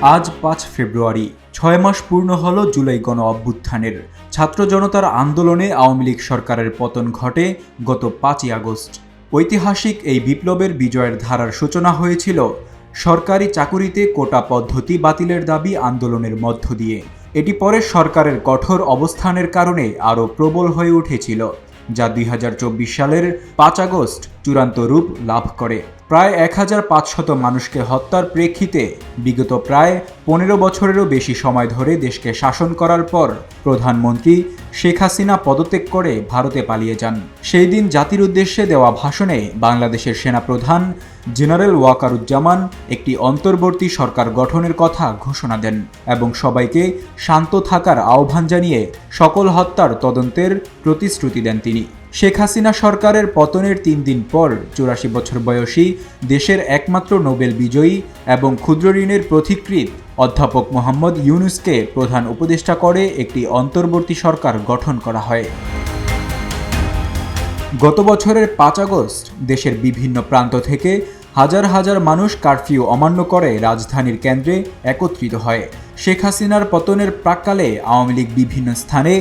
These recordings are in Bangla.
আজ ৫ ফেব্রুয়ারি, ৬ মাস পূর্ণ হল জুলাই গণ অভ্যুত্থানের। ছাত্র জনতার আন্দোলনে আওয়ামী লীগ সরকারের পতন ঘটে গত ৫ই আগস্ট। ঐতিহাসিক এই বিপ্লবের বিজয়ের ধারার সূচনা হয়েছিল সরকারি চাকুরিতে কোটা পদ্ধতি বাতিলের দাবি আন্দোলনের মধ্য দিয়ে। এটি পরে সরকারের কঠোর অবস্থানের কারণে আরও প্রবল হয়ে উঠেছিল, যা ২০২৪ সালের ৫ আগস্ট চূড়ান্ত রূপ লাভ করে। প্রায় ১৫০০ মানুষকে হত্যার প্রেক্ষিতে বিগত প্রায় ১৫ বছরেরও বেশি সময় ধরে দেশকে শাসন করার পর প্রধানমন্ত্রী শেখ হাসিনা পদত্যাগ করে ভারতে পালিয়ে যান। সেই দিন জাতির উদ্দেশ্যে দেওয়া ভাষণে বাংলাদেশের সেনাপ্রধান জেনারেল ওয়াকারুজ্জামান একটি অন্তর্বর্তী সরকার গঠনের কথা ঘোষণা দেন এবং সবাইকে শান্ত থাকার আহ্বান জানিয়ে সকল হত্যার তদন্তের প্রতিশ্রুতি দেন তিনি। শেখ হাসিনা সরকারের পতনের ৩ দিন পর ৮৪ বছর বয়সী দেশের একমাত্র নোবেল বিজয়ী এবং ক্ষুদ্র ঋণের পথিকৃৎ অধ্যাপক মোহাম্মদ ইউনূসকে প্রধান উপদেষ্টা করে একটি অন্তর্বর্তী সরকার গঠন করা হয়। গত বছরের ৫ আগস্ট দেশের বিভিন্ন প্রান্ত থেকে হাজার হাজার মানুষ কারফিউ অমান্য করে রাজধানীর কেন্দ্রে একত্রিত হয়। শেখ হাসিনার পতনের প্রাক্কালে আওয়ামী লীগ বিভিন্ন স্থানে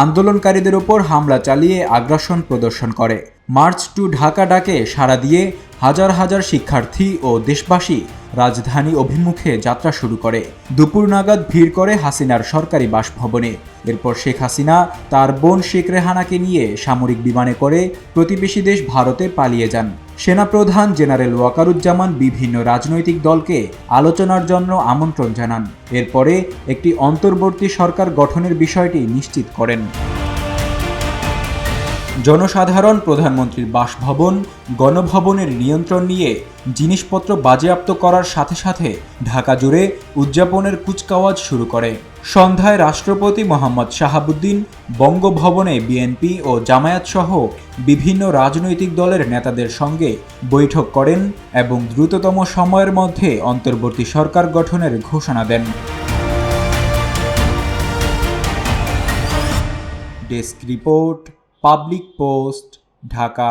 আন্দোলনকারীদের ওপর হামলা চালিয়ে আগ্রাসন প্রদর্শন করে। মার্চ টু ঢাকা ডাকে সাড়া দিয়ে হাজার হাজার শিক্ষার্থী ও দেশবাসী রাজধানী অভিমুখে যাত্রা শুরু করে। দুপুর নাগাদ ভিড় করে হাসিনার সরকারি বাসভবনে। এরপর শেখ হাসিনা তার বোন শেখ রেহানাকে নিয়ে সামরিক বিমানে করে প্রতিবেশী দেশ ভারতে পালিয়ে যান। সেনাপ্রধান জেনারেল ওয়াকারুজ্জামান বিভিন্ন রাজনৈতিক দলকে আলোচনার জন্য আমন্ত্রণ জানান। এরপরে একটি অন্তর্বর্তী সরকার গঠনের বিষয়টি নিশ্চিত করেন। জনসাধারণ প্রধানমন্ত্রীর বাসভবন, গণভবনের নিয়ন্ত্রণ নিয়ে জিনিসপত্র বাজেয়াপ্ত করার সাথে সাথে ঢাকা জুড়ে উদযাপনের কুচকাওয়াজ শুরু করে। সন্ধ্যায় রাষ্ট্রপতি মোহাম্মদ শাহাবুদ্দিন বঙ্গভবনে বিএনপি ও জামায়াত সহ বিভিন্ন রাজনৈতিক দলের নেতাদের সঙ্গে বৈঠক করেন এবং দ্রুততম সময়ের মধ্যে অন্তর্বর্তী সরকার গঠনের ঘোষণা দেন। Desk report, public post, Dhaka.